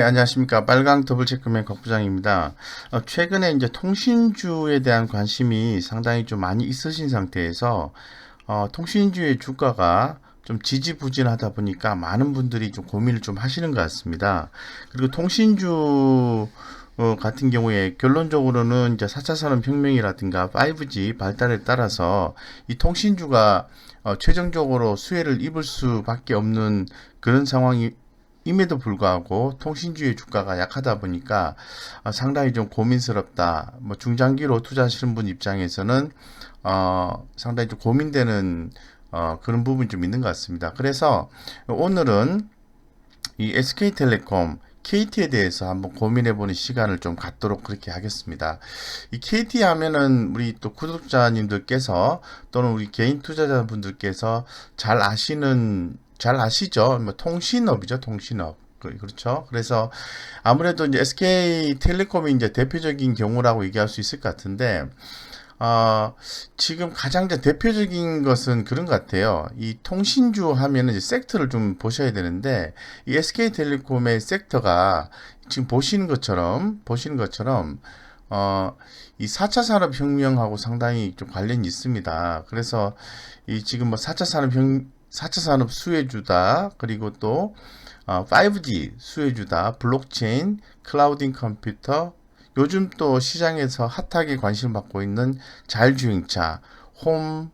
네, 안녕하십니까. 빨강 더블 체크맨 곽 부장입니다. 최근에 이제 통신주에 대한 관심이 상당히 좀 많이 있으신 상태에서, 통신주의 주가가 좀 지지부진하다 보니까 많은 분들이 좀 고민을 좀 하시는 것 같습니다. 그리고 통신주 같은 경우에 결론적으로는 이제 4차 산업혁명이라든가 5G 발달에 따라서 이 통신주가 최종적으로 수혜를 입을 수밖에 없는 그런 상황이 임에도 불구하고 통신주의 주가가 약하다 보니까 상당히 좀 고민스럽다. 뭐 중장기로 투자하시는 분 입장에서는 상당히 좀 고민되는 그런 부분이 좀 있는 것 같습니다. 그래서 오늘은 이 SK텔레콤 KT에 대해서 한번 고민해보는 시간을 좀 갖도록 그렇게 하겠습니다. 이 KT 하면은 우리 또 구독자님들께서 또는 우리 개인 투자자분들께서 잘 아시죠? 뭐 통신업이죠, 통신업. 그렇죠. 그래서 아무래도 이제 SK텔레콤이 이제 대표적인 경우라고 얘기할 수 있을 것 같은데, 어, 지금 가장 대표적인 것은 그런 것 같아요. 이 통신주 하면은 이제 섹터를 좀 보셔야 되는데, 이 SK텔레콤의 섹터가 지금 보시는 것처럼, 어, 이 4차 산업혁명하고 상당히 좀 관련이 있습니다. 그래서 이 지금 뭐 4차 산업 수혜주다, 그리고 또 5G 수혜주다, 블록체인, 클라우딩 컴퓨터, 요즘 또 시장에서 핫하게 관심을 받고 있는 자율주행차, 홈,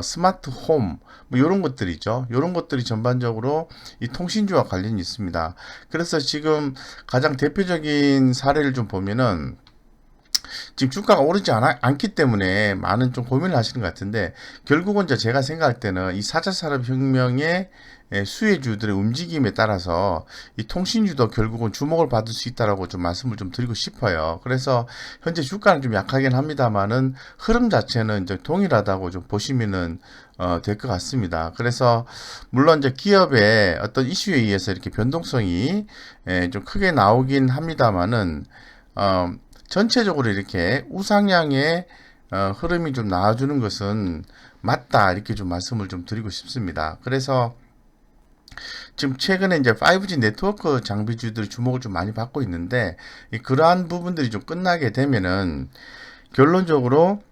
스마트 홈, 뭐 이런 것들이죠. 이런 것들이 전반적으로 이 통신주와 관련이 있습니다. 그래서 지금 가장 대표적인 사례를 좀 보면은 지금 주가가 오르지 않기 때문에 많은 좀 고민을 하시는 것 같은데 결국은 이제 제가 생각할 때는 이 4차 산업혁명의 수혜주들의 움직임에 따라서 이 통신주도 결국은 주목을 받을 수 있다라고 좀 말씀을 좀 드리고 싶어요. 그래서 현재 주가는 좀 약하긴 합니다만은 흐름 자체는 이제 동일하다고 좀 보시면은 될 것 같습니다. 그래서 물론 이제 기업의 어떤 이슈에 의해서 이렇게 변동성이 좀 크게 나오긴 합니다만은 어, 전체적으로 이렇게 우상향의 흐름이 좀 나와주는 것은 맞다 이렇게 좀 말씀을 좀 드리고 싶습니다. 그래서 지금 최근에 이제 5G 네트워크 장비주들이 주목을 좀 많이 받고 있는데 그러한 부분들이 좀 끝나게 되면은 결론적으로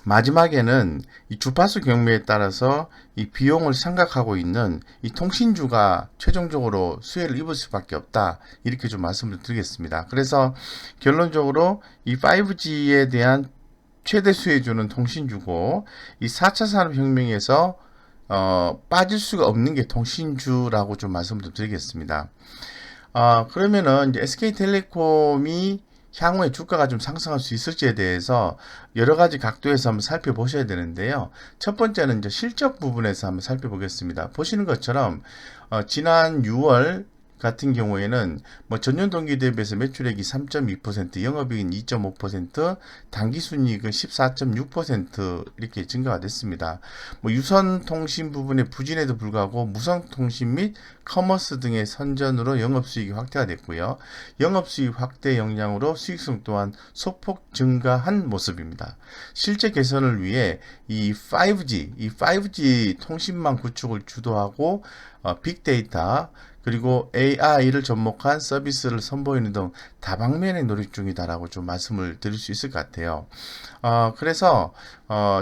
마지막에는 이 주파수 경매에 따라서 이 비용을 생각하고 있는 이 통신주가 최종적으로 수혜를 입을 수밖에 없다. 이렇게 좀 말씀을 드리겠습니다. 그래서 결론적으로 이 5G에 대한 최대 수혜주는 통신주고 이 4차 산업혁명에서 빠질 수가 없는 게 통신주라고 좀 말씀을 드리겠습니다. 그러면은 이제 SK텔레콤이 향후에 주가가 좀 상승할 수 있을지에 대해서 여러 가지 각도에서 한번 살펴보셔야 되는데요. 첫 번째는 이제 실적 부분에서 한번 살펴보겠습니다. 보시는 것처럼 지난 6월 같은 경우에는 뭐 전년 동기 대비해서 매출액이 3.2%, 영업이익은 2.5%, 당기순이익은 14.6% 이렇게 증가가 됐습니다. 뭐 유선 통신 부분의 부진에도 불구하고 무선 통신 및 커머스 등의 선전으로 영업수익이 확대가 됐고요. 영업수익 확대 영향으로 수익성 또한 소폭 증가한 모습입니다. 실제 개선을 위해 이 5G 통신망 구축을 주도하고 빅데이터 그리고 AI를 접목한 서비스를 선보이는 등 다방면의 노력 중이다라고 좀 말씀을 드릴 수 있을 것 같아요. 그래서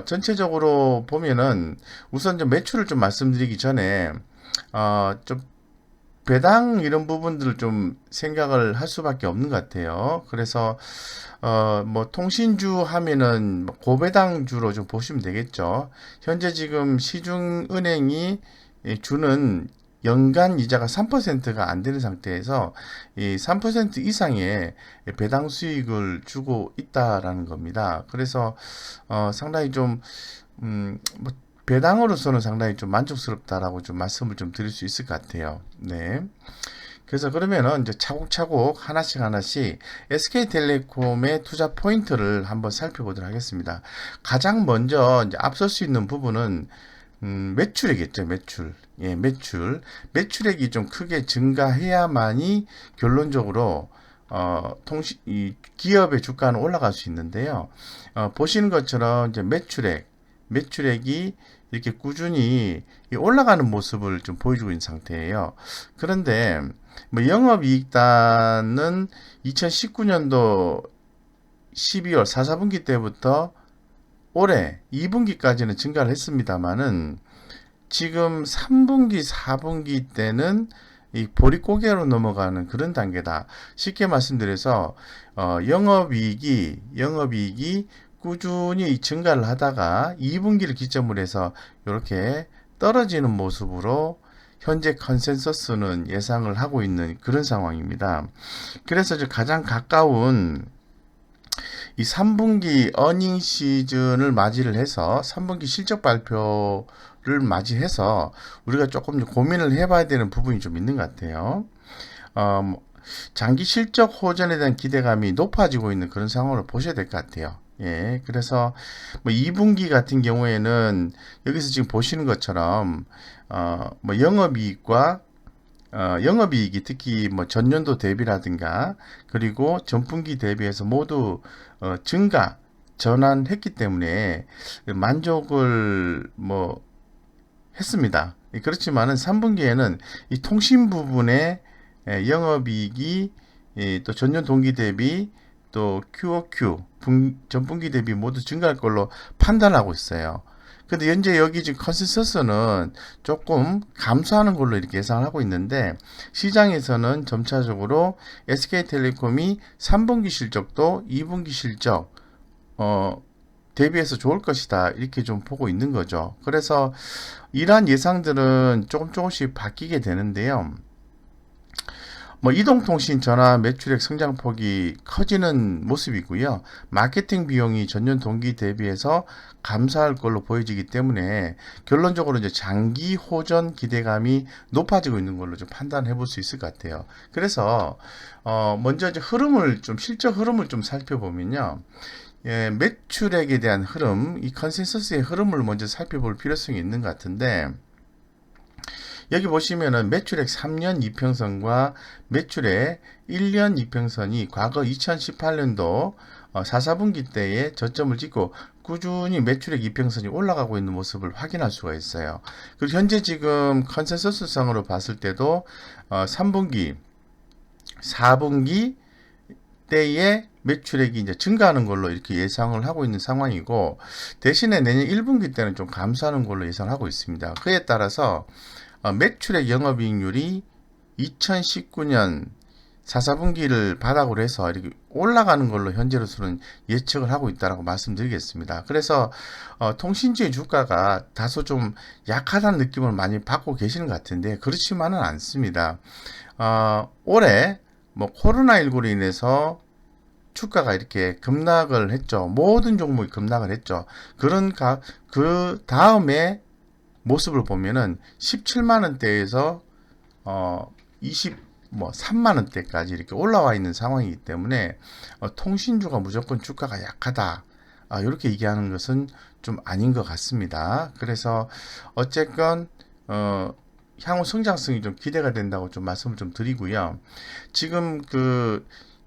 전체적으로 보면은 우선 좀 매출을 좀 말씀드리기 전에 좀 배당 이런 부분들을 좀 생각을 할 수밖에 없는 것 같아요. 그래서 뭐 통신주 하면은 뭐 고배당주로 좀 보시면 되겠죠. 현재 지금 시중은행이 주는 연간 이자가 3%가 안 되는 상태에서 이 3% 이상의 배당 수익을 주고 있다라는 겁니다. 그래서 상당히 좀 뭐 배당으로서는 상당히 좀 만족스럽다라고 좀 말씀을 좀 드릴 수 있을 것 같아요. 네. 그래서 그러면은 이제 차곡차곡 하나씩 SK텔레콤의 투자 포인트를 한번 살펴보도록 하겠습니다. 가장 먼저 이제 앞설 수 있는 부분은 매출이겠죠, 매출. 예, 매출액이 좀 크게 증가해야만이 결론적으로 이 기업의 주가는 올라갈 수 있는데요. 보시는 것처럼 이제 매출액이 이렇게 꾸준히 올라가는 모습을 좀 보여주고 있는 상태예요. 그런데 뭐 영업이익단은 2019년도 12월 4분기 때부터 올해 2분기까지는 증가를 했습니다만은 지금 3분기, 4분기 때는 이 보릿고개로 넘어가는 그런 단계다. 쉽게 말씀드려서 영업이익이 꾸준히 증가를 하다가 2분기를 기점으로 해서 이렇게 떨어지는 모습으로 현재 컨센서스는 예상을 하고 있는 그런 상황입니다. 그래서 가장 가까운 이 3분기 어닝 시즌을 맞이를 해서 3분기 실적 발표를 맞이해서 우리가 조금 고민을 해봐야 되는 부분이 좀 있는 것 같아요. 장기 실적 호전에 대한 기대감이 높아지고 있는 그런 상황을 보셔야 될 것 같아요. 예, 그래서 뭐 2분기 같은 경우에는 여기서 지금 보시는 것처럼 뭐 영업이익이 특히 뭐 전년도 대비라든가 그리고 전분기 대비해서 모두 전환했기 때문에 만족을 뭐 했습니다. 그렇지만은 3분기에는 이 통신 부분의 영업이익이 또 전년 동기 대비 또 QOQ 전분기 대비 모두 증가할 걸로 판단하고 있어요. 근데 현재 여기 지금 컨센서스는 조금 감소하는 걸로 이렇게 예상을 하고 있는데 시장에서는 점차적으로 SK텔레콤이 3분기 실적도 2분기 실적 대비해서 좋을 것이다 이렇게 좀 보고 있는 거죠. 그래서 이러한 예상들은 조금씩 바뀌게 되는데요. 뭐 이동통신 전화 매출액 성장폭이 커지는 모습이고요. 마케팅 비용이 전년 동기 대비해서 감소할 걸로 보여지기 때문에 결론적으로 이제 장기 호전 기대감이 높아지고 있는 걸로 좀 판단해 볼 수 있을 것 같아요. 그래서 먼저 이제 실적 흐름을 좀 살펴보면요. 예, 매출액에 대한 흐름, 이 컨센서스의 흐름을 먼저 살펴볼 필요성이 있는 것 같은데 여기 보시면은 매출액 3년 이평선과 매출액 1년 이평선이 과거 2018년도 4, 4분기 때에 저점을 찍고 꾸준히 매출액 이평선이 올라가고 있는 모습을 확인할 수가 있어요. 그리고 현재 지금 컨센서스상으로 봤을 때도 3분기, 4분기 때에 매출액이 이제 증가하는 걸로 이렇게 예상을 하고 있는 상황이고 대신에 내년 1분기 때는 좀 감소하는 걸로 예상하고 있습니다. 그에 따라서 매출액 영업이익률이 2019년 4, 4분기를 바닥으로 해서 이렇게 올라가는 걸로 현재로서는 예측을 하고 있다고 말씀드리겠습니다. 그래서 통신주의 주가가 다소 좀 약하다는 느낌을 많이 받고 계시는 것 같은데 그렇지만은 않습니다. 올해 뭐 코로나19로 인해서 주가가 이렇게 급락을 했죠. 모든 종목이 급락을 했죠. 그 다음에 모습을 보면은 17만원대에서 3만원대까지 이렇게 올라와 있는 상황이기 때문에 통신주가 무조건 주가가 약하다. 이렇게 얘기하는 것은 좀 아닌 것 같습니다. 그래서 어쨌건 향후 성장성이 좀 기대가 된다고 좀 말씀을 좀 드리고요. 지금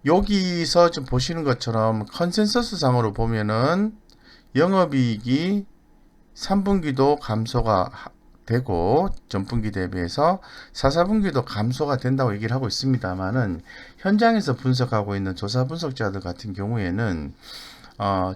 여기서 좀 보시는 것처럼 컨센서스 상으로 보면은 영업이익이 3분기도 감소가 되고 전분기 대비해서 4, 4분기도 감소가 된다고 얘기를 하고 있습니다만은 현장에서 분석하고 있는 조사 분석자들 같은 경우에는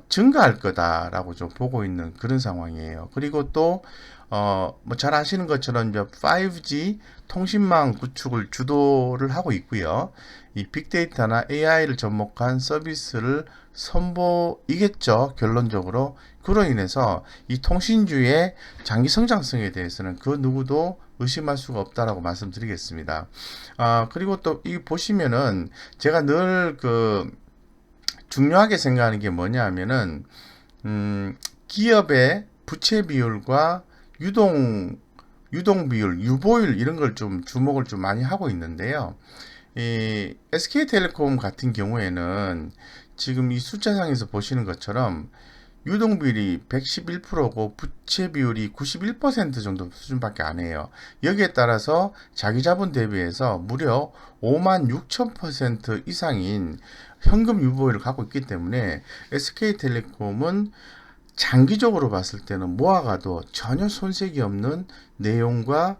증가할 거다라고 좀 보고 있는 그런 상황이에요. 그리고 또 뭐 잘 아시는 것처럼 이제 5G 통신망 구축을 주도를 하고 있고요. 이 빅데이터나 AI를 접목한 서비스를 선보이겠죠. 결론적으로. 그로 인해서 이 통신주의 장기 성장성에 대해서는 그 누구도 의심할 수가 없다라고 말씀드리겠습니다. 그리고 또 이 보시면은 제가 늘 중요하게 생각하는 게 뭐냐 하면은 기업의 부채 비율과 유동 비율, 유보율 이런 걸 좀 주목을 좀 많이 하고 있는데요. 이 SK텔레콤 같은 경우에는 지금 이 숫자상에서 보시는 것처럼 유동 비율이 111%고 부채 비율이 91% 정도 수준밖에 안 해요. 여기에 따라서 자기 자본 대비해서 무려 56,000% 이상인 현금 유보율을 갖고 있기 때문에 SK텔레콤은 장기적으로 봤을 때는 모아가도 전혀 손색이 없는 내용과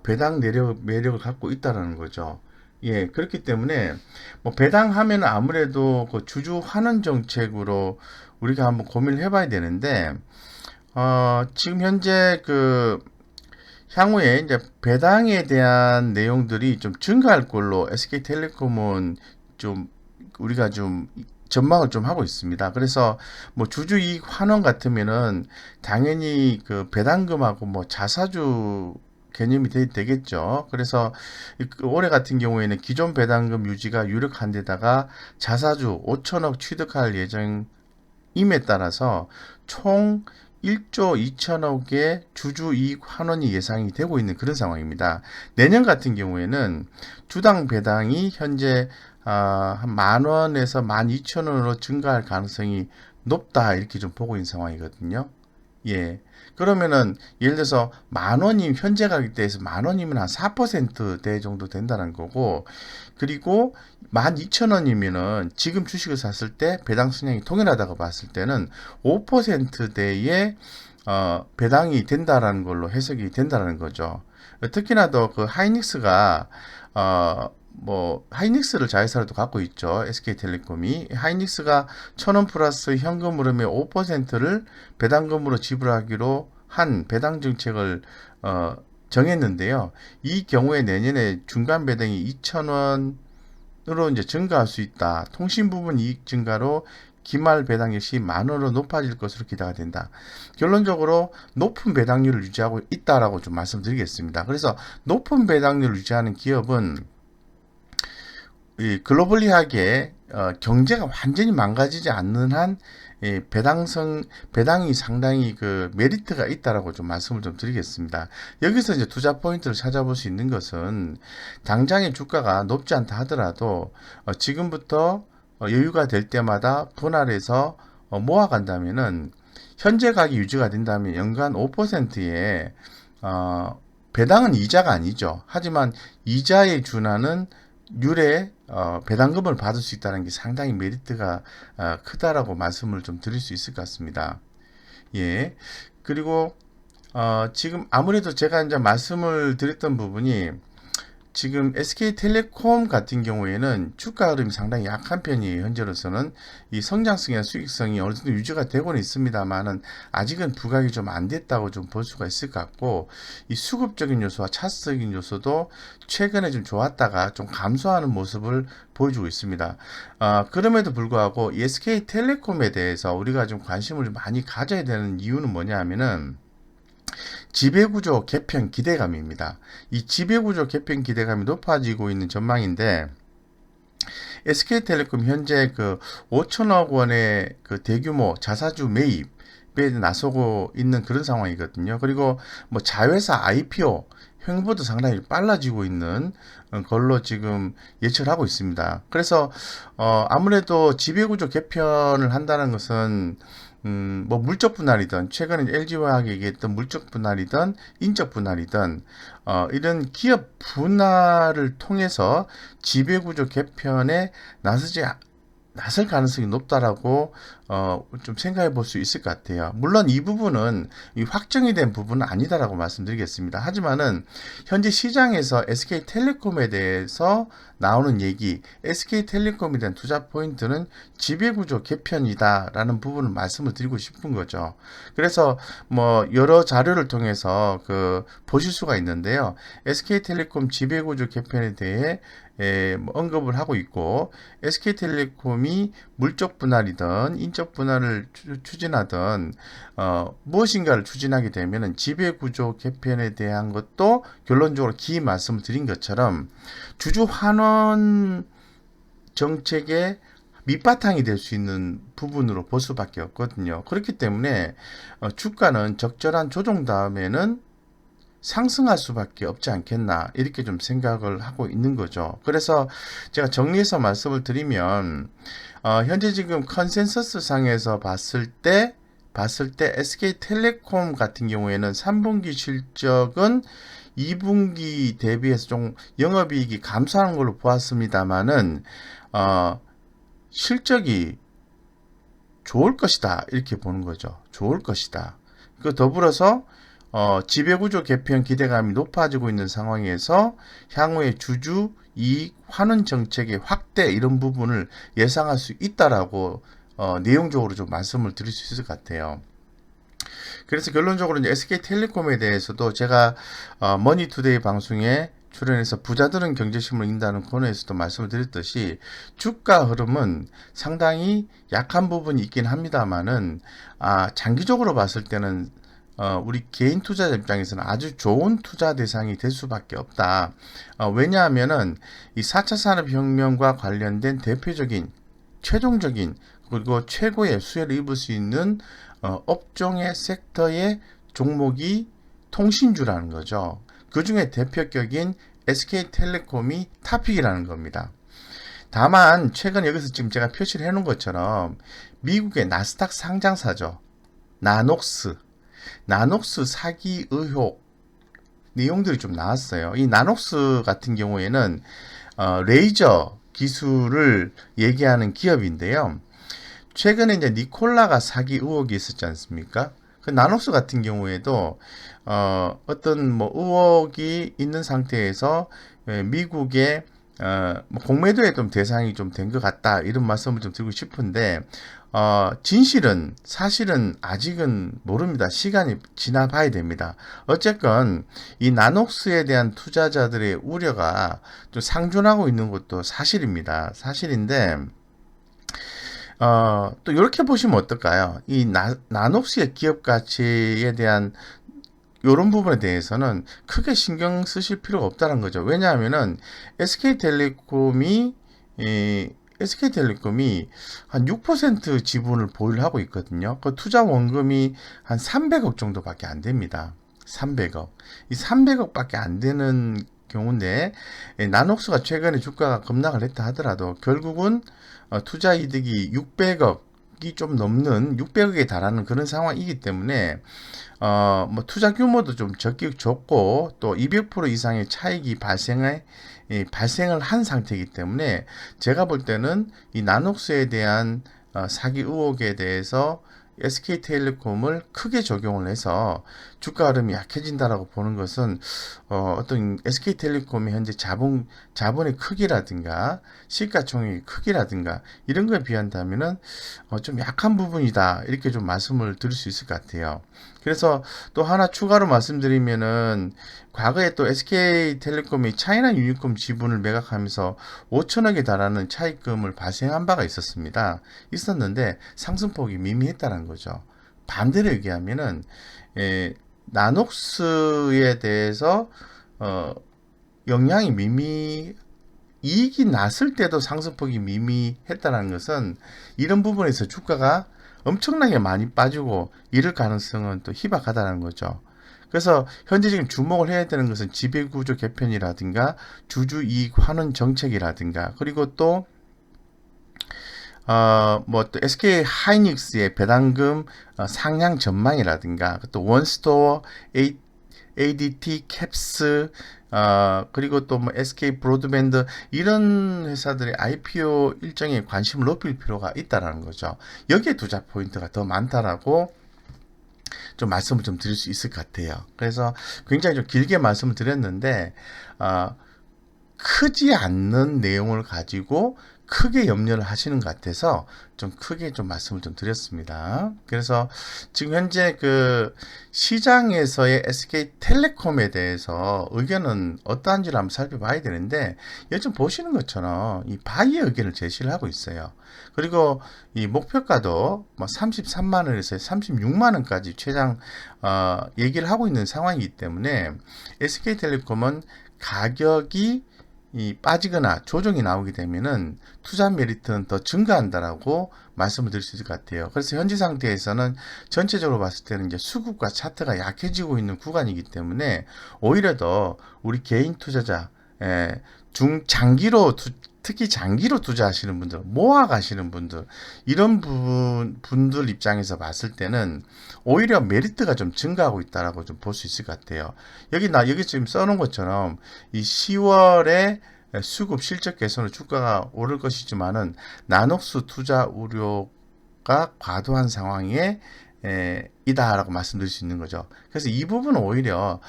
배당 매력을 갖고 있다라는 거죠. 예, 그렇기 때문에 뭐 배당하면 아무래도 그 주주 환원 정책으로 우리가 한번 고민을 해봐야 되는데 지금 현재 그 향후에 이제 배당에 대한 내용들이 좀 증가할 걸로 SK텔레콤은 좀 우리가 좀 전망을 좀 하고 있습니다. 그래서 뭐 주주이익 환원 같으면은 당연히 그 배당금하고 뭐 자사주 개념이 되겠죠. 그래서 올해 같은 경우에는 기존 배당금 유지가 유력한 데다가 자사주 5천억 취득할 예정임에 따라서 총 1조 2천억의 주주이익 환원이 예상이 되고 있는 그런 상황입니다. 내년 같은 경우에는 주당 배당이 현재 한 10,000원에서 12,000원으로 증가할 가능성이 높다 이렇게 좀 보고 있는 상황이거든요. 예. 그러면은 예를 들어서 10,000원이 현재 가격대에서 10,000원이면 한 4%대 정도 된다는 거고, 그리고 12,000원이면은 지금 주식을 샀을 때 배당 수량이 통일하다고 봤을 때는 5%대의 배당이 된다라는 걸로 해석이 된다라는 거죠. 특히나 더 그 하이닉스가 하이닉스를 자회사로도 갖고 있죠. SK텔레콤이. 하이닉스가 1,000원 플러스 현금 흐름의 5%를 배당금으로 지불하기로 한 배당 정책을 정했는데요. 이 경우에 내년에 중간 배당이 2,000원으로 이제 증가할 수 있다. 통신 부분 이익 증가로 기말 배당 역시 10,000원으로 높아질 것으로 기대가 된다. 결론적으로 높은 배당률을 유지하고 있다라고 좀 말씀드리겠습니다. 그래서 높은 배당률을 유지하는 기업은 이 글로벌리하게 경제가 완전히 망가지지 않는 한 배당이 상당히 그 메리트가 있다라고 좀 말씀을 좀 드리겠습니다. 여기서 이제 투자 포인트를 찾아볼 수 있는 것은 당장의 주가가 높지 않다 하더라도 지금부터 여유가 될 때마다 분할해서 모아간다면은 현재 가격이 유지가 된다면 연간 5%의 배당은 이자가 아니죠. 하지만 이자에 준하는 율의 배당금을 받을 수 있다는 게 상당히 메리트가 크다라고 말씀을 좀 드릴 수 있을 것 같습니다. 예. 그리고 지금 아무래도 제가 이제 말씀을 드렸던 부분이 지금 SK텔레콤 같은 경우에는 주가 흐름이 상당히 약한 편이에요. 현재로서는 이 성장성이나 수익성이 어느 정도 유지가 되고는 있습니다만은 아직은 부각이 좀 안 됐다고 좀 볼 수가 있을 것 같고, 이 수급적인 요소와 차트적인 요소도 최근에 좀 좋았다가 좀 감소하는 모습을 보여주고 있습니다. 그럼에도 불구하고 이 SK텔레콤에 대해서 우리가 좀 관심을 좀 많이 가져야 되는 이유는 뭐냐 하면은 지배구조 개편 기대감입니다. 이 지배구조 개편 기대감이 높아지고 있는 전망인데, SK텔레콤 현재 그 5천억 원의 그 대규모 자사주 매입에 나서고 있는 그런 상황이거든요. 그리고 뭐 자회사 IPO 횡보도 상당히 빨라지고 있는 걸로 지금 예측을 하고 있습니다. 그래서 아무래도 지배구조 개편을 한다는 것은 뭐 물적 분할이든 최근에 LG화학이 얘기했던 물적 분할이든 인적 분할이든 이런 기업 분할을 통해서 지배구조 개편에 나설 가능성이 높다라고 좀 생각해 볼 수 있을 것 같아요. 물론 이 부분은 확정이 된 부분은 아니다라고 말씀드리겠습니다. 하지만은 현재 시장에서 SK텔레콤에 대해서 나오는 얘기, SK텔레콤에 대한 투자 포인트는 지배구조 개편이다라는 부분을 말씀을 드리고 싶은 거죠. 그래서 뭐 여러 자료를 통해서 보실 수가 있는데요. SK텔레콤 지배구조 개편에 대해 뭐 언급을 하고 있고, SK텔레콤이 물적 분할이든 인적 분할을 추진하든 무엇인가를 추진하게 되면 지배구조 개편에 대한 것도 결론적으로 말씀을 드린 것처럼 주주 환원 정책의 밑바탕이 될 수 있는 부분으로 볼 수밖에 없거든요. 그렇기 때문에 주가는 적절한 조정 다음에는 상승할 수밖에 없지 않겠나 이렇게 좀 생각을 하고 있는 거죠. 그래서 제가 정리해서 말씀을 드리면 현재 지금 컨센서스 상에서 봤을 때 SK텔레콤 같은 경우에는 3분기 실적은 2분기 대비해서 좀 영업이익이 감소하는 걸로 보았습니다만은 실적이 좋을 것이다 이렇게 보는 거죠. 좋을 것이다. 그 더불어서 지배구조 개편 기대감이 높아지고 있는 상황에서 향후의 주주 이익 환원 정책의 확대 이런 부분을 예상할 수 있다라고 내용적으로 좀 말씀을 드릴 수 있을 것 같아요. 그래서 결론적으로 이제 SK텔레콤에 대해서도 제가 머니투데이 방송에 출연해서 부자들은 경제신문을 읽는다는 코너에서도 말씀을 드렸듯이 주가 흐름은 상당히 약한 부분이 있긴 합니다만은 장기적으로 봤을 때는 우리 개인 투자자 입장에서는 아주 좋은 투자 대상이 될 수밖에 없다. 왜냐하면은 이 4차 산업혁명과 관련된 대표적인 최종적인 그리고 최고의 수혜를 입을 수 있는 업종의 섹터의 종목이 통신주라는 거죠. 그 중에 대표격인 SK텔레콤이 탑픽이라는 겁니다. 다만 최근 여기서 지금 제가 표시를 해놓은 것처럼 미국의 나스닥 상장사죠. 나녹스 사기 의혹 내용들이 좀 나왔어요. 이 나녹스 같은 경우에는 레이저 기술을 얘기하는 기업인데요. 최근에 이제 니콜라가 사기 의혹이 있었지 않습니까? 그 나녹스 같은 경우에도 어떤 뭐 의혹이 있는 상태에서 미국의 뭐 공매도에 좀 대상이 좀 된 것 같다 이런 말씀을 좀 드리고 싶은데 사실은 아직은 모릅니다. 시간이 지나봐야 됩니다. 어쨌건 이 나녹스에 대한 투자자들의 우려가 좀 상존하고 있는 것도 사실입니다. 사실인데 또 이렇게 보시면 어떨까요? 이 나녹스의 기업 가치에 대한 이런 부분에 대해서는 크게 신경 쓰실 필요가 없다는 거죠. 왜냐하면은 SK텔레콤이 한 6% 지분을 보유를 하고 있거든요. 그 투자 원금이 한 300억 정도밖에 안 됩니다. 300억. 이 300억밖에 안 되는 경우인데 나녹스가 최근에 주가가 급락을 했다 하더라도 결국은 투자 이득이 600억이 좀 넘는 600억에 달하는 그런 상황이기 때문에 뭐 투자 규모도 좀 적고 또 200% 이상의 차익이 발생을 한 상태이기 때문에 제가 볼 때는 이 나녹스에 대한 사기 의혹에 대해서 SK텔레콤을 크게 적용을 해서 주가 흐름이 약해진다라고 보는 것은 어떤 SK텔레콤의 현재 자본의 크기라든가 시가총액의 크기라든가 이런 거에 비한다면은 좀 약한 부분이다 이렇게 좀 말씀을 드릴 수 있을 것 같아요. 그래서 또 하나 추가로 말씀드리면은 과거에 또 SK텔레콤이 차이나 유니콤 지분을 매각하면서 5천억에 달하는 차익금을 발생한 바가 있었는데 상승폭이 미미했다는 거죠. 반대로 얘기하면은 나녹스에 대해서 영향이 이익이 났을 때도 상승폭이 미미했다는 것은 이런 부분에서 주가가 엄청나게 많이 빠지고 이럴 가능성은 또 희박하다는 거죠. 그래서 현재 지금 주목을 해야 되는 것은 지배구조 개편이라든가 주주이익 환원 정책이라든가 그리고 또 또 SK 하이닉스의 배당금 상향 전망이라든가 또 원스토어 ADT 캡스 그리고 또 뭐 SK 브로드밴드 이런 회사들의 IPO 일정에 관심을 높일 필요가 있다라는 거죠. 여기에 투자 포인트가 더 많다라고 좀 말씀을 좀 드릴 수 있을 것 같아요. 그래서 굉장히 좀 길게 말씀을 드렸는데 크지 않는 내용을 가지고 크게 염려를 하시는 것 같아서 좀 크게 좀 말씀을 좀 드렸습니다. 그래서 지금 현재 그 시장에서의 SK텔레콤에 대해서 의견은 어떠한지를 한번 살펴봐야 되는데 요즘 보시는 것처럼 이 바이의 의견을 제시를 하고 있어요. 그리고 이 목표가도 뭐 33만 원에서 36만 원까지 최장 얘기를 하고 있는 상황이기 때문에 SK텔레콤은 가격이 빠지거나 조정이 나오게 되면은 투자 메리트는 더 증가한다라고 말씀을 드릴 수 있을 것 같아요. 그래서 현재 상태에서는 전체적으로 봤을 때는 이제 수급과 차트가 약해지고 있는 구간이기 때문에 오히려 더 우리 개인 투자자, 특히 장기로 투자하시는 분들, 모아 가시는 분들, 이런 분들 입장에서 봤을 때는 오히려 메리트가 좀 증가하고 있다라고 좀 볼 수 있을 것 같아요. 여기 지금 써놓은 것처럼 이 10월에 수급 실적 개선으로 주가가 오를 것이지만은 나녹스 투자 우려 것과 과도한 상황에 이다라고 말씀드릴 수 있는 거죠. 그래서 이 부분은 오히려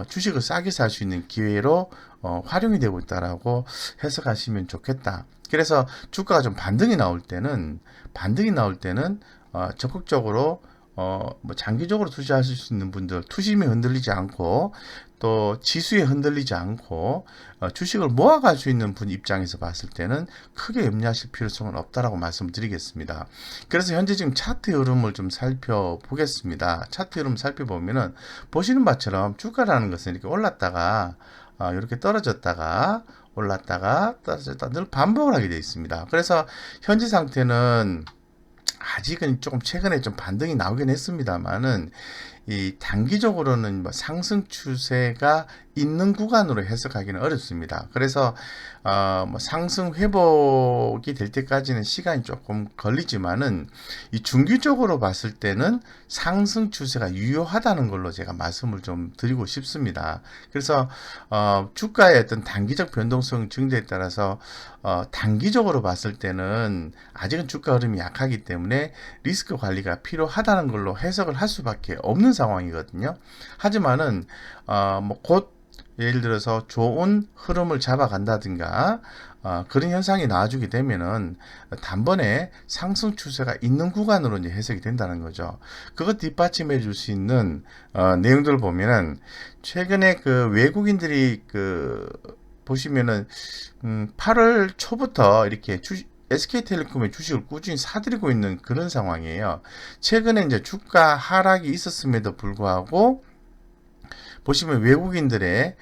주식을 싸게 살 수 있는 기회로 활용이 되고 있다라고 해석하시면 좋겠다. 그래서 주가가 좀 반등이 나올 때는 적극적으로 뭐 장기적으로 투자하실 수 있는 분들, 투심이 흔들리지 않고 또 지수에 흔들리지 않고 주식을 모아갈 수 있는 분 입장에서 봤을 때는 크게 염려하실 필요성은 없다라고 말씀드리겠습니다. 그래서 현재 지금 차트 흐름을 좀 살펴보겠습니다. 차트 흐름 살펴보면은 보시는 바처럼 주가라는 것은 이렇게 올랐다가 이렇게 떨어졌다가 올랐다가 떨어졌다 늘 반복을 하게 되어 있습니다. 그래서 현재 상태는 아직은 조금 최근에 좀 반등이 나오긴 했습니다만은 이 단기적으로는 뭐 상승 추세가 있는 구간으로 해석하기는 어렵습니다. 그래서 뭐 상승 회복이 될 때까지는 시간이 조금 걸리지만은 이 중기적으로 봤을 때는 상승 추세가 유효하다는 걸로 제가 말씀을 좀 드리고 싶습니다. 그래서 주가의 어떤 단기적 변동성 증대에 따라서 단기적으로 봤을 때는 아직은 주가 흐름이 약하기 때문에 리스크 관리가 필요하다는 걸로 해석을 할 수밖에 없는 상황이거든요. 하지만은 뭐 곧 예를 들어서 좋은 흐름을 잡아간다든가 그런 현상이 나와주게 되면은 단번에 상승 추세가 있는 구간으로 이제 해석이 된다는 거죠. 그것 뒷받침해 줄 수 있는 내용들을 보면은 최근에 그 외국인들이 그 보시면은 8월 초부터 이렇게 SK텔레콤의 주식을 꾸준히 사들이고 있는 그런 상황이에요. 최근에 이제 주가 하락이 있었음에도 불구하고 보시면 외국인들의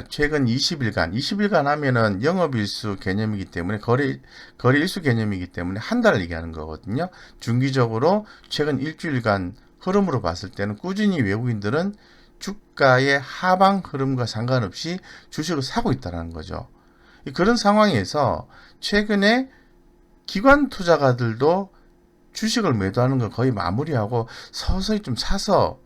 최근 20일간 하면은 영업일수 개념이기 때문에 거래일수 개념이기 때문에 한 달을 얘기하는 거거든요. 중기적으로 최근 일주일간 흐름으로 봤을 때는 꾸준히 외국인들은 주가의 하방 흐름과 상관없이 주식을 사고 있다는 거죠. 그런 상황에서 최근에 기관 투자가들도 주식을 매도하는 걸 거의 마무리하고 서서히 좀 사서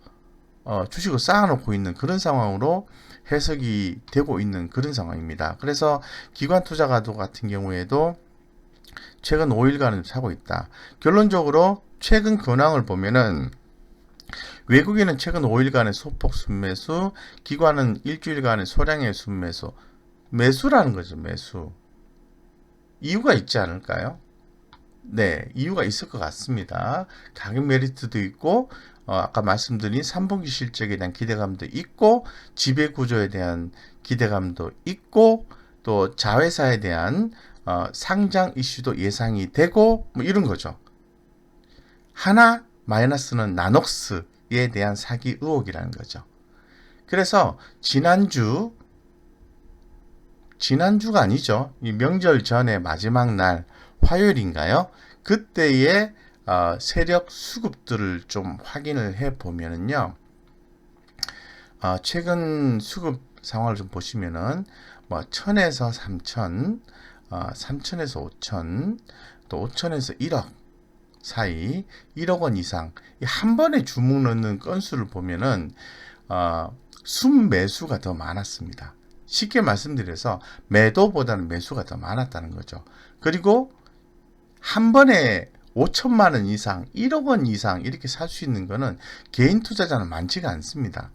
주식을 쌓아놓고 있는 그런 상황으로 해석이 되고 있는 그런 상황입니다. 그래서 기관 투자가도 같은 경우에도 최근 5일간은 사고 있다. 결론적으로 최근 근황을 보면은 외국인은 최근 5일간의 소폭 순매수, 기관은 일주일간의 소량의 순매수, 매수라는 거죠. 매수. 이유가 있지 않을까요? 네, 이유가 있을 것 같습니다. 가격 메리트도 있고 아까 말씀드린 3분기 실적에 대한 기대감도 있고 지배 구조에 대한 기대감도 있고 또 자회사에 대한 상장 이슈도 예상이 되고 뭐 이런 거죠. 하나 마이너스는 나녹스에 대한 사기 의혹이라는 거죠. 그래서 지난주가 아니죠. 이 명절 전에 마지막 날 화요일인가요? 그때의 세력 수급들을 좀 확인을 해 보면은요. 최근 수급 상황을 좀 보시면은 뭐 1000에서 3000, 3000에서 5000, 또 5000에서 1억 사이 1억 원 이상 한 번에 주문 넣는 건수를 보면은 순매수가 더 많았습니다. 쉽게 말씀드려서 매도보다는 매수가 더 많았다는 거죠. 그리고 한 번에 5천만 원 이상, 1억 원 이상 이렇게 살 수 있는 거는 개인 투자자는 많지가 않습니다.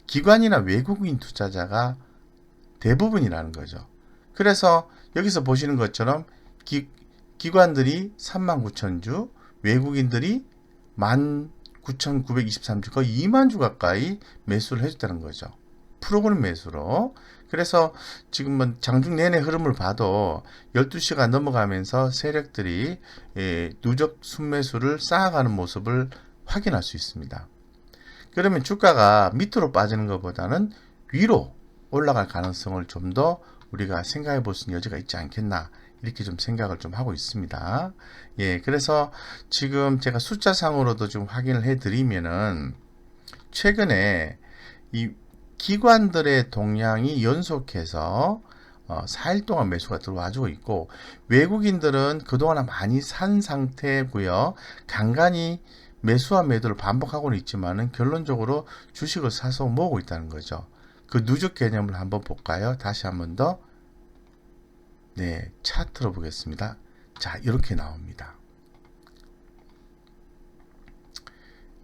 기관이나 외국인 투자자가 대부분이라는 거죠. 그래서 여기서 보시는 것처럼 기관들이 39,000주, 외국인들이 19,923주, 거의 2만 주 가까이 매수를 해줬다는 거죠. 프로그램 매수로. 그래서 지금 장중 내내 흐름을 봐도 12시가 넘어가면서 세력들이 누적 순매수를 쌓아가는 모습을 확인할 수 있습니다. 그러면 주가가 밑으로 빠지는 것보다는 위로 올라갈 가능성을 좀 더 우리가 생각해 볼 수 있는 여지가 있지 않겠나 이렇게 좀 생각을 좀 하고 있습니다. 예, 그래서 지금 제가 숫자상으로도 좀 확인을 해 드리면은 최근에 이 기관들의 동향이 연속해서 4일 동안 매수가 들어와주고 있고 외국인들은 그동안 많이 산 상태고요. 간간히 매수와 매도를 반복하고는 있지만은 결론적으로 주식을 사서 모으고 있다는 거죠. 그 누적 개념을 한번 볼까요? 다시 한번 더. 네, 차트로 보겠습니다. 자, 이렇게 나옵니다.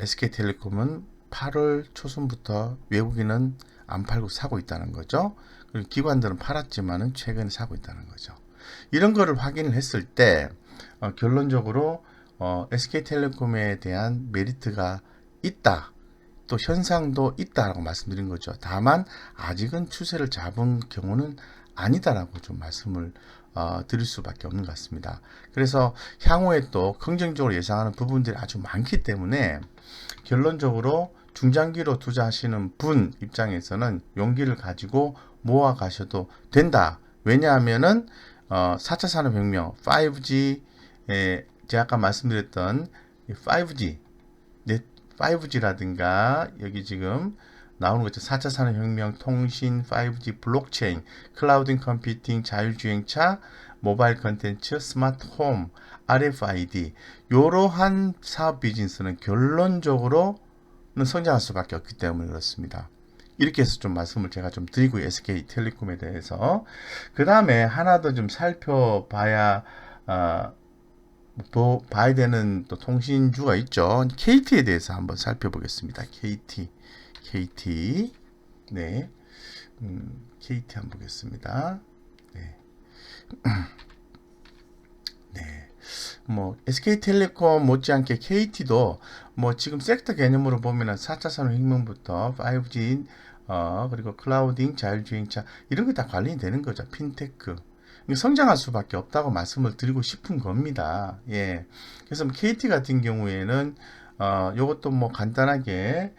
SK텔레콤은 8월 초순부터 외국인은 안 팔고 사고 있다는 거죠. 그리고 기관들은 팔았지만은 최근에 사고 있다는 거죠. 이런 거를 확인을 했을 때 결론적으로 SK텔레콤에 대한 메리트가 있다. 또 현상도 있다라고 말씀드린 거죠. 다만 아직은 추세를 잡은 경우는 아니다라고 좀 말씀을 드릴 수밖에 없는 것 같습니다. 그래서 향후에 또 긍정적으로 예상하는 부분들이 아주 많기 때문에 결론적으로 중장기로 투자하시는 분 입장에서는 용기를 가지고 모아 가셔도 된다. 왜냐하면은 4차 산업혁명 5G 제가 아까 말씀드렸던 5G 5G라든가 여기 지금 나오는 거죠. 4차 산업혁명, 통신, 5G, 블록체인, 클라우드 컴퓨팅, 자율주행차, 모바일 컨텐츠, 스마트홈, RFID 이러한 사업 비즈니스는 결론적으로는 성장할 수밖에 없기 때문에 그렇습니다. 이렇게 해서 좀 말씀을 제가 좀 드리고요. SK텔레콤에 대해서 그 다음에 하나 더 좀 살펴봐야 봐야 되는 또 통신주가 있죠. KT에 대해서 한번 살펴보겠습니다. KT. 네. KT 한번 보겠습니다. 네. 네. 뭐 SK텔레콤 못지않게 KT도 뭐 지금 섹터 개념으로 보면은 4차 산업혁명부터 5G 그리고 클라우딩, 자율주행차 이런 거 다 관련이 되는 거죠. 핀테크. 성장할 수밖에 없다고 말씀을 드리고 싶은 겁니다. 예. 그래서 KT 같은 경우에는 요것도 뭐 간단하게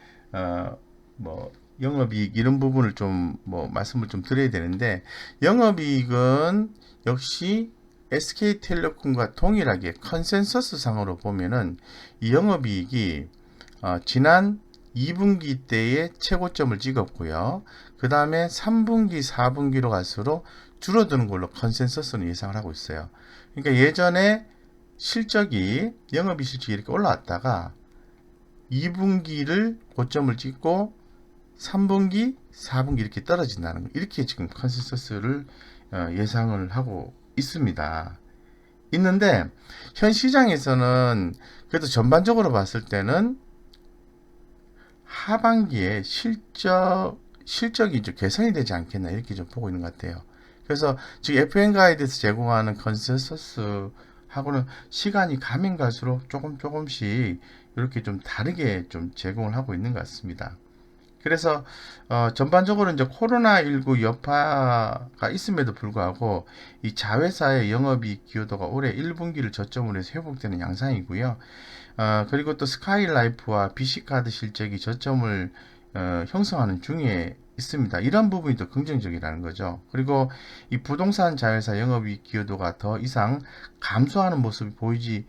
뭐 영업이익 이런 부분을 좀 뭐 말씀을 좀 드려야 되는데 영업이익은 역시 SK텔레콤과 동일하게 컨센서스 상으로 보면은 이 영업이익이 지난 2분기 때에 최고점을 찍었고요. 그 다음에 3분기, 4분기로 갈수록 줄어드는 걸로 컨센서스는 예상을 하고 있어요. 그러니까 예전에 실적이 영업이익 실적이 이렇게 올라왔다가 2분기를 고점을 찍고 3분기, 4분기 이렇게 떨어진다는 거. 이렇게 지금 컨센서스를 예상을 하고 있습니다. 있는데 현 시장에서는 그래도 전반적으로 봤을 때는 하반기에 실적이 좀 개선이 되지 않겠나 이렇게 좀 보고 있는 것 같아요. 그래서 지금 FN 가이드에서 제공하는 컨센서스하고는 시간이 가면 갈수록 조금씩 이렇게 좀 다르게 좀 제공을 하고 있는 것 같습니다. 그래서 전반적으로 이제 코로나19 여파가 있음에도 불구하고 이 자회사의 영업이익 기여도가 올해 1분기를 저점으로 해서 회복되는 양상이고요. 그리고 또 스카이라이프와 BC카드 실적이 저점을 형성하는 중에 있습니다. 이런 부분이 더 긍정적이라는 거죠. 그리고 이 부동산 자회사 영업이익 기여도가 더 이상 감소하는 모습이 보이지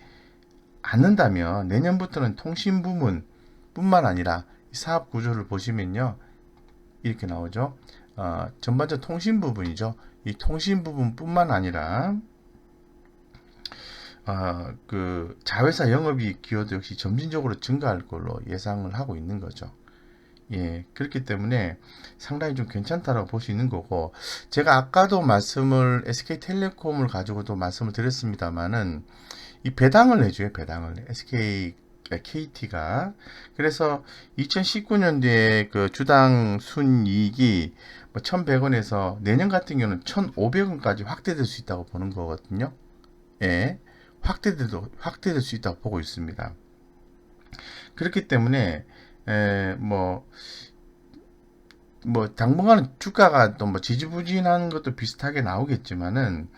않는다면 내년부터는 통신 부문 뿐만 아니라 사업 구조를 보시면요. 이렇게 나오죠. 전반적 통신 부분이죠. 이 통신 부분 뿐만 아니라 그 자회사 영업이익 기여도 역시 점진적으로 증가할 걸로 예상을 하고 있는 거죠. 예, 그렇기 때문에 상당히 좀 괜찮다라고 볼 수 있는 거고, 제가 아까도 SK텔레콤을 가지고도 말씀을 드렸습니다만은, 이 배당을 내줘요, 배당을. KT가. 그래서 2019년도에 그 주당 순이익이 1,100원에서 내년 같은 경우는 1,500원까지 확대될 수 있다고 보는 거거든요. 예, 확대될 수 있다고 보고 있습니다. 그렇기 때문에 당분간은 주가가 또 지지부진한 것도 비슷하게 나오겠지만은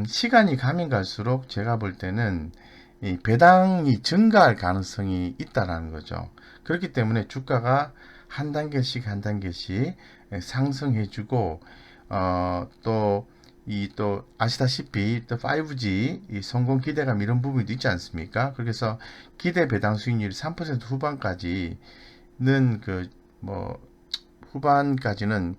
시간이 가면 갈수록 제가 볼 때는 이 배당이 증가할 가능성이 있다라는 거죠. 그렇기 때문에 주가가 한 단계씩 상승해주고 또 아시다시피 또 5G 이 성공 기대감 이런 부분도 있지 않습니까? 그래서 기대 배당 수익률이 3% 후반까지는 후반까지는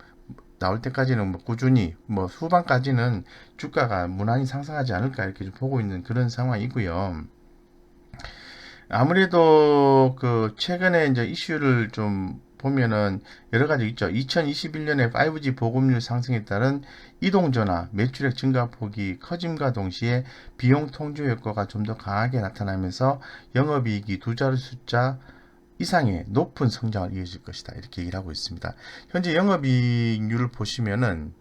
나올 때까지는 꾸준히 후반까지는 주가가 무난히 상승하지 않을까 이렇게 좀 보고 있는 그런 상황이고요. 아무래도 최근에 이제 이슈를 좀 보면은 여러 가지 있죠. 2021년에 5G 보급률 상승에 따른 이동전화 매출액 증가폭이 커짐과 동시에 비용 통조 효과가 좀 더 강하게 나타나면서 영업이익이 두 자리 숫자 이상의 높은 성장을 이어질 것이다. 이렇게 얘기를 하고 있습니다. 현재 영업이익률을 보시면은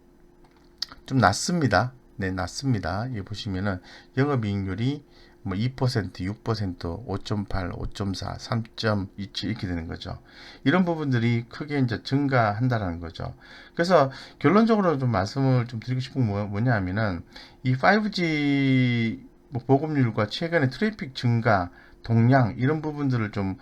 좀 낮습니다. 네, 낮습니다. 여기 보시면은 영업이익률이 뭐 2%, 6%, 5.8, 5.4, 3.27 이렇게 되는 거죠. 이런 부분들이 크게 이제 증가한다라는 거죠. 그래서 결론적으로 좀 말씀을 좀 드리고 싶은 게 뭐냐 하면은 이 5G 뭐 보급률과 최근의 트래픽 증가 동향 이런 부분들을 좀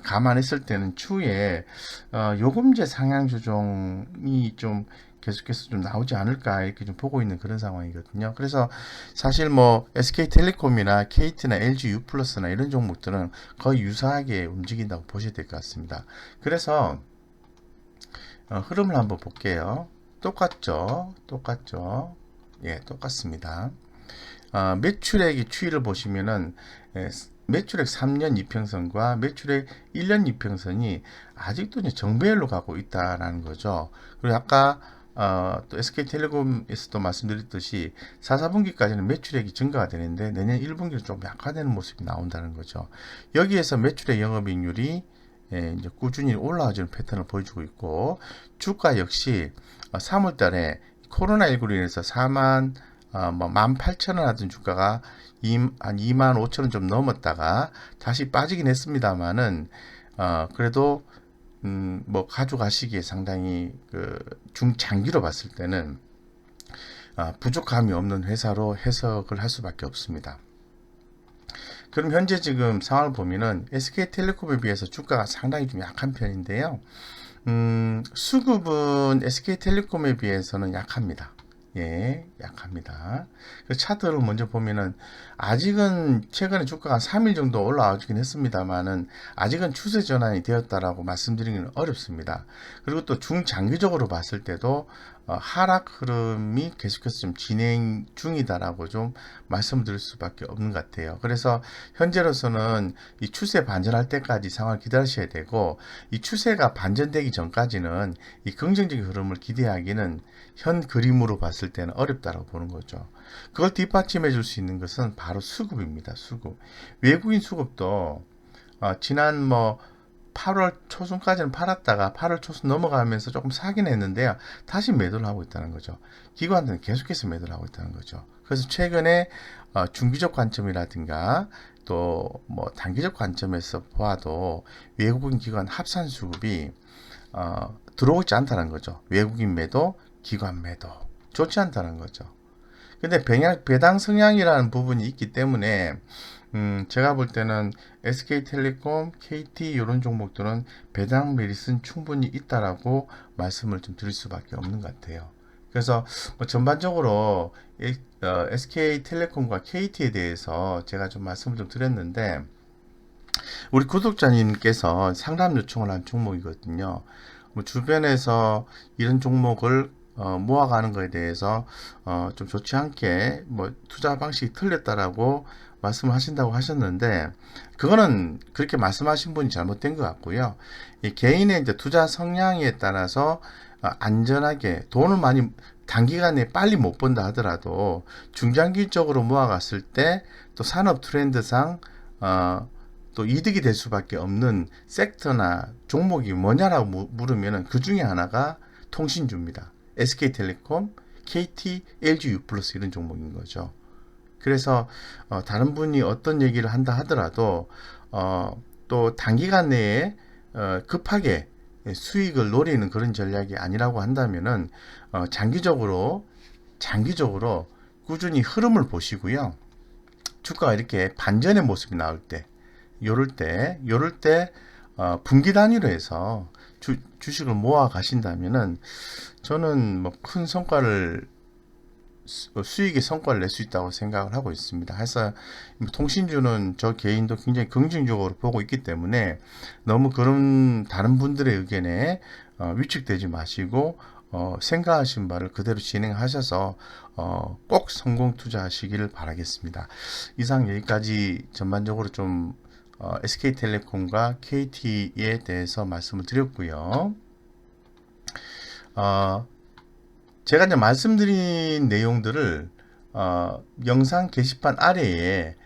감안했을 때는 추후에 요금제 상향 조정이 좀 계속해서 좀 나오지 않을까 이렇게 좀 보고 있는 그런 상황이거든요. 그래서 사실 뭐 SK텔레콤이나 KT나 LG U+나 이런 종목들은 거의 유사하게 움직인다고 보셔야 될 것 같습니다. 그래서 흐름을 한번 볼게요. 똑같죠? 똑같죠? 예, 똑같습니다. 매출액의 추이를 보시면은 매출액 3년 이평선과 매출액 1년 이평선이 아직도 이제 정배열로 가고 있다라는 거죠. 그리고 아까 또 SK텔레콤에서도 말씀드렸듯이 4, 4분기까지는 매출액이 증가가 되는데 내년 1분기는 좀 약화되는 모습이 나온다는 거죠. 여기에서 매출액 영업이익률이 이제 꾸준히 올라와주는 패턴을 보여주고 있고 주가 역시 3월 달에 코로나19로 인해서 18,000원 하던 주가가 한 25,000원 좀 넘었다가 다시 빠지긴 했습니다만은 그래도 뭐 가져가시기에 상당히 그 중장기로 봤을 때는 부족함이 없는 회사로 해석을 할 수밖에 없습니다. 그럼 현재 지금 상황을 보면은 SK텔레콤에 비해서 주가가 상당히 좀 약한 편인데요. 수급은 SK텔레콤에 비해서는 약합니다. 예, 약합니다. 그 차트를 먼저 보면은 아직은 최근에 주가가 3일 정도 올라와주긴 했습니다만은 아직은 추세 전환이 되었다라고 말씀드리기는 어렵습니다. 그리고 또 중장기적으로 봤을 때도 하락 흐름이 계속해서 좀 진행 중이다라고 좀 말씀드릴 수밖에 없는 것 같아요. 그래서 현재로서는 이 추세 반전할 때까지 상황을 기다리셔야 되고 이 추세가 반전되기 전까지는 이 긍정적인 흐름을 기대하기는 현 그림으로 봤을 때는 어렵다고 보는 거죠. 그걸 뒷받침해 줄 수 있는 것은 바로 수급입니다. 수급. 외국인 수급도 지난 뭐 8월 초순까지는 팔았다가 8월 초순 넘어가면서 조금 사긴 했는데요. 다시 매도를 하고 있다는 거죠. 기관들은 계속해서 매도를 하고 있다는 거죠. 그래서 최근에 중기적 관점이라든가 또 뭐 단기적 관점에서 보아도 외국인 기관 합산 수급이 들어오지 않다는 거죠. 외국인 매도, 기관 매도 좋지 않다는 거죠. 근데 배당 성향이라는 부분이 있기 때문에 제가 볼 때는 SK텔레콤, KT 이런 종목들은 배당 메리트는 충분히 있다라고 말씀을 좀 드릴 수밖에 없는 것 같아요. 그래서 뭐 전반적으로 SK텔레콤과 KT에 대해서 제가 좀 말씀을 좀 드렸는데 우리 구독자님께서 상담 요청을 한 종목이거든요. 뭐 주변에서 이런 종목을 모아가는 것에 대해서 좀 좋지 않게 뭐 투자 방식이 틀렸다라고 말씀을 하신다고 하셨는데 그거는 그렇게 말씀하신 분이 잘못된 것 같고요. 이 개인의 이제 투자 성향에 따라서 안전하게 돈을 많이 단기간에 빨리 못 번다 하더라도 중장기적으로 모아갔을 때 또 산업 트렌드상 또 이득이 될 수밖에 없는 섹터나 종목이 뭐냐라고 물으면 그 중에 하나가 통신주입니다. SK텔레콤, KT, LG U+ 이런 종목인 거죠. 그래서 다른 분이 어떤 얘기를 한다 하더라도 또 단기간 내에 급하게 수익을 노리는 그런 전략이 아니라고 한다면은 장기적으로 꾸준히 흐름을 보시고요. 주가가 이렇게 반전의 모습이 나올 때 요럴 때 분기 단위로 해서 주식을 모아 가신다면은 저는 뭐 큰 성과를 수익의 성과를 낼 수 있다고 생각을 하고 있습니다. 해서 통신주는 저 개인도 굉장히 긍정적으로 보고 있기 때문에 너무 그런 다른 분들의 의견에 위축되지 마시고 생각하신 바를 그대로 진행하셔서 꼭 성공 투자하시기를 바라겠습니다. 이상 여기까지 전반적으로 좀 SK텔레콤과 KT에 대해서 말씀을 드렸고요. 제가 이제 말씀드린 내용들을 영상 게시판 아래에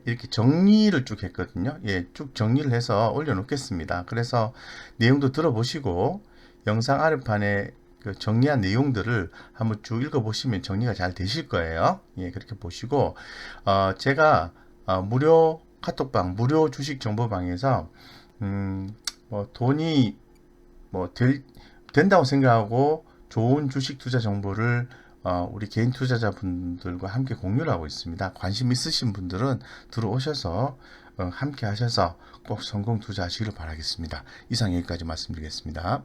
이렇게 정리를 쭉 했거든요. 예, 쭉 정리를 해서 올려놓겠습니다. 그래서 내용도 들어보시고 영상 아래판에 그 정리한 내용들을 한번 쭉 읽어보시면 정리가 잘 되실 거예요. 예, 그렇게 보시고 제가 무료 카톡방, 무료 주식 정보방에서 뭐 돈이 뭐 된다고 생각하고 좋은 주식 투자 정보를 우리 개인 투자자분들과 함께 공유를 하고 있습니다. 관심 있으신 분들은 들어오셔서 함께 하셔서 꼭 성공 투자하시기를 바라겠습니다. 이상 여기까지 말씀드리겠습니다.